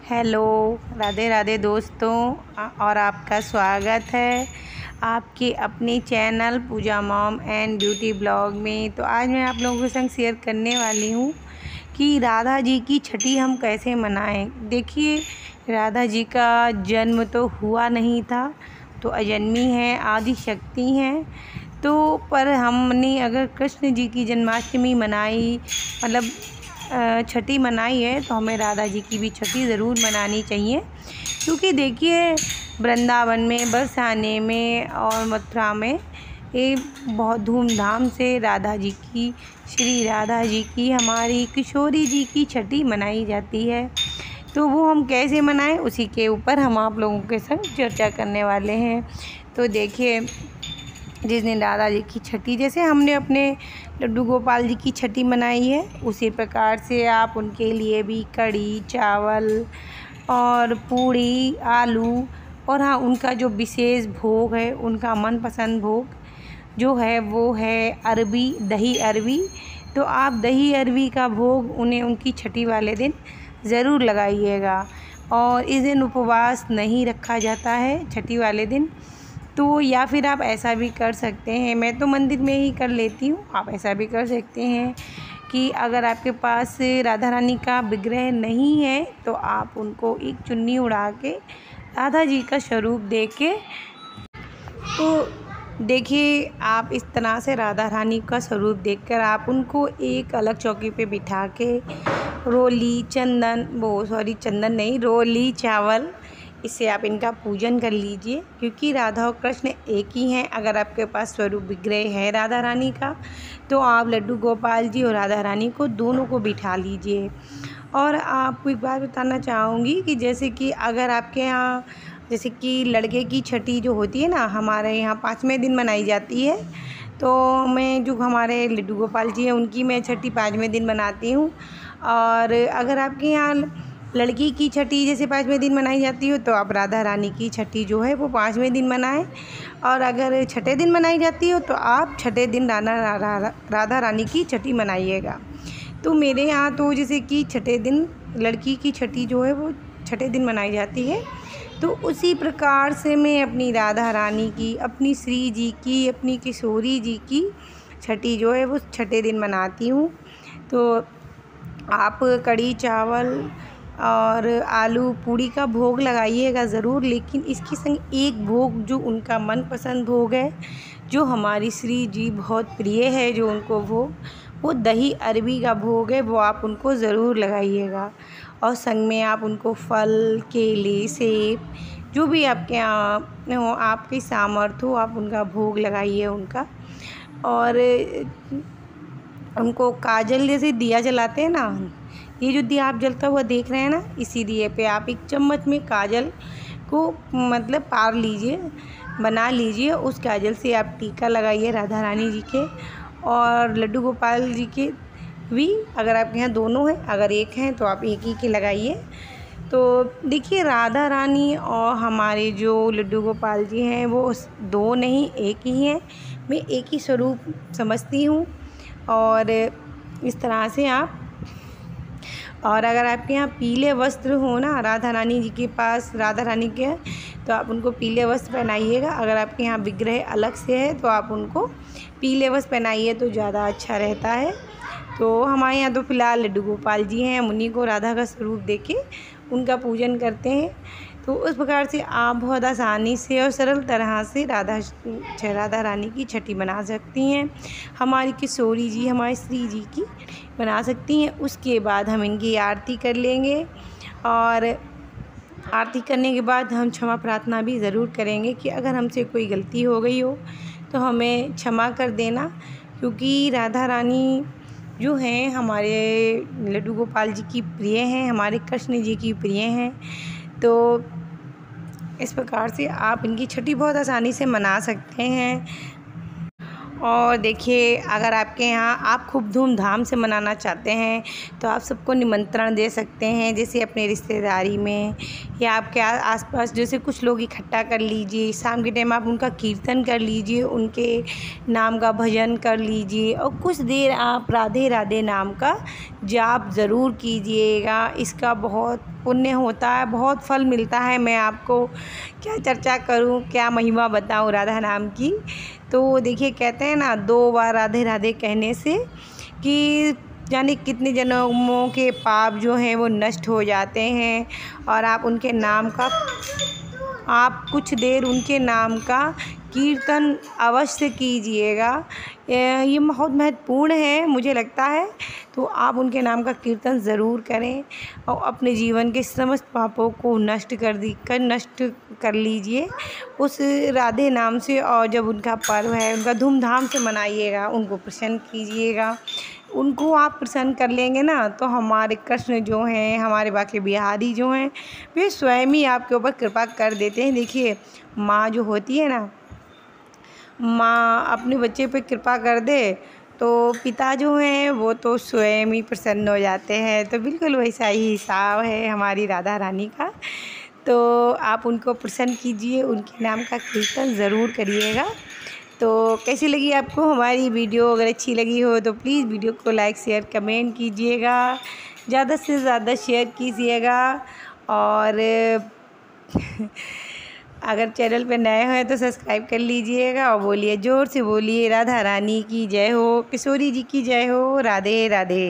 Hello, Radhe Radhe दोस्तों। और आपका स्वागत है आपके अपने channel Pooja mom and beauty blog में। तो आज मैं आप लोगों के संग शेयर करने वाली हूँ कि राधा जी की छठी हम कैसे मनाएं। देखिए, राधा जी का जन्म तो हुआ नहीं था, तो अजन्मी हैं, आदि शक्ति हैं। तो पर हमने अगर कृष्ण जी की जन्माष्टमी मनाई, मतलब छठी मनाई है, तो हमें राधा जी की भी छठी ज़रूर मनानी चाहिए। क्योंकि देखिए, वृंदावन में, बरसाने में और मथुरा में ये बहुत धूमधाम से राधा जी की, श्री राधा जी की, हमारी किशोरी जी की छठी मनाई जाती है। तो वो हम कैसे मनाएं, उसी के ऊपर हम आप लोगों के संग चर्चा करने वाले हैं। तो देखिए, जिस दिन राधा जी की छठी, जैसे हमने अपने लड्डू गोपाल जी की छठी मनाई है, उसी प्रकार से आप उनके लिए भी कढ़ी चावल और पूड़ी आलू, और हाँ, उनका जो विशेष भोग है, उनका मनपसंद भोग जो है वो है अरबी, दही अरबी। तो आप दही अरबी का भोग उन्हें उनकी छठी वाले दिन ज़रूर लगाइएगा। और इस दिन उपवास नहीं रखा जाता है छठी वाले दिन। तो या फिर आप ऐसा भी कर सकते हैं, मैं तो मंदिर में ही कर लेती हूँ, आप ऐसा भी कर सकते हैं कि अगर आपके पास राधा रानी का विग्रह नहीं है, तो आप उनको एक चुन्नी उड़ा के राधा जी का स्वरूप दे के, तो देखिए, आप इस तरह से राधा रानी का स्वरूप देखकर आप उनको एक अलग चौकी पे बिठा के रोली चंदन नहीं, रोली चावल, इससे आप इनका पूजन कर लीजिए। क्योंकि राधा और कृष्ण एक ही हैं। अगर आपके पास स्वरूप विग्रह है राधा रानी का, तो आप लड्डू गोपाल जी और राधा रानी को दोनों को बिठा लीजिए। और आपको एक बात बताना चाहूँगी कि जैसे कि अगर आपके यहाँ, जैसे कि लड़के की छठी जो होती है ना, हमारे यहाँ 5वें दिन मनाई जाती है। तो मैं जो हमारे लड्डू गोपाल जी हैं, उनकी मैं छठी 5वें दिन मनाती हूँ। और अगर आपके यहाँ लड़की की छठी जैसे 5वें दिन मनाई जाती हो, तो आप राधा रानी की छठी जो है वो 5वें दिन मनाएं। और अगर छठे दिन मनाई जाती हो, तो आप छठे दिन राधा रानी की छठी मनाइएगा। तो मेरे यहाँ तो जैसे कि छठे दिन लड़की की छठी जो है वो छठे दिन मनाई जाती है। तो उसी प्रकार से मैं अपनी राधा रानी की, अपनी श्री जी की, अपनी किशोरी जी की छठी जो है वो छठे दिन मनाती हूँ। तो आप कढ़ी चावल और आलू पूड़ी का भोग लगाइएगा ज़रूर, लेकिन इसके संग एक भोग जो उनका मनपसंद भोग है, जो हमारी श्री जी बहुत प्रिय है, जो उनको भोग, वो दही अरबी का भोग है, वो आप उनको ज़रूर लगाइएगा। और संग में आप उनको फल, केले, सेब, जो भी आपके यहाँ हो, आपकी सामर्थ्य हो, आप उनका भोग लगाइए उनका। और उनको काजल, जैसे दिया जलाते हैं ना, ये जो दिया आप जलता हुआ देख रहे हैं ना, इसी दिए पे आप एक चम्मच में काजल को मतलब पार लीजिए, बना लीजिए। उस काजल से आप टीका लगाइए राधा रानी जी के और लड्डू गोपाल जी के भी। अगर आपके यहाँ दोनों हैं, अगर एक हैं तो आप एक ही के लगाइए। तो देखिए, राधा रानी और हमारे जो लड्डू गोपाल जी हैं, वो दो नहीं एक ही हैं। मैं एक ही स्वरूप समझती हूँ। और इस तरह से आप, और अगर आपके यहाँ पीले वस्त्र हो ना राधा रानी जी के पास, राधा रानी के, तो आप उनको पीले वस्त्र पहनाइएगा। अगर आपके यहाँ विग्रह अलग से है, तो आप उनको पीले वस्त्र पहनाइए, तो ज़्यादा अच्छा रहता है। तो हमारे यहाँ तो फ़िलहाल लड्डू गोपाल जी हैं, हम उन्हीं को राधा का स्वरूप देके उनका पूजन करते हैं। तो उस प्रकार से आप बहुत आसानी से और सरल तरह से राधा रानी की छठी बना सकती हैं। हमारी किशोरी जी, हमारी श्री जी की बना सकती हैं। उसके बाद हम इनकी आरती कर लेंगे, और आरती करने के बाद हम क्षमा प्रार्थना भी ज़रूर करेंगे कि अगर हमसे कोई गलती हो गई हो तो हमें क्षमा कर देना। क्योंकि राधा रानी जो हैं हमारे लड्डू गोपाल जी की प्रिय हैं, हमारे कृष्ण जी की प्रिय हैं। तो इस प्रकार से आप इनकी छठी बहुत आसानी से मना सकते हैं। और देखिए, अगर आपके यहाँ आप खूब धूमधाम से मनाना चाहते हैं, तो आप सबको निमंत्रण दे सकते हैं, जैसे अपने रिश्तेदारी में या आपके आसपास, जैसे कुछ लोग इकट्ठा कर लीजिए। शाम के टाइम आप उनका कीर्तन कर लीजिए, उनके नाम का भजन कर लीजिए, और कुछ देर आप राधे राधे नाम का जाप ज़रूर कीजिएगा। इसका बहुत पुण्य होता है, बहुत फल मिलता है। मैं आपको क्या चर्चा करूं, क्या महिमा बताऊं राधा नाम की। तो देखिए, कहते हैं ना 2 बार राधे राधे कहने से कि जाने कितने जन्मों के पाप जो हैं वो नष्ट हो जाते हैं। और आप कुछ देर उनके नाम का कीर्तन अवश्य कीजिएगा। ये बहुत महत्वपूर्ण है मुझे लगता है। तो आप उनके नाम का कीर्तन ज़रूर करें और अपने जीवन के समस्त पापों को नष्ट कर लीजिए उस राधे नाम से। और जब उनका पर्व है, उनका धूमधाम से मनाइएगा, उनको प्रसन्न कीजिएगा। उनको आप प्रसन्न कर लेंगे ना, तो हमारे कृष्ण जो हैं, हमारे बाके बिहारी जो हैं, वे स्वयं ही आपके ऊपर कृपा कर देते हैं। देखिए, माँ जो होती है ना, माँ अपने बच्चे पे कृपा कर दे तो पिता जो हैं वो तो स्वयं ही प्रसन्न हो जाते हैं। तो बिल्कुल वैसा ही हिसाब है हमारी राधा रानी का। तो आप उनको प्रसन्न कीजिए, उनके नाम का कीर्तन ज़रूर करिएगा। तो कैसी लगी आपको हमारी वीडियो? अगर अच्छी लगी हो तो प्लीज़ वीडियो को लाइक शेयर कमेंट कीजिएगा, ज़्यादा से ज़्यादा शेयर कीजिएगा। और अगर चैनल पे नए हैं तो सब्सक्राइब कर लीजिएगा और बोलिए, ज़ोर से बोलिए, राधा रानी की जय हो, किशोरी जी की जय हो, राधे राधे।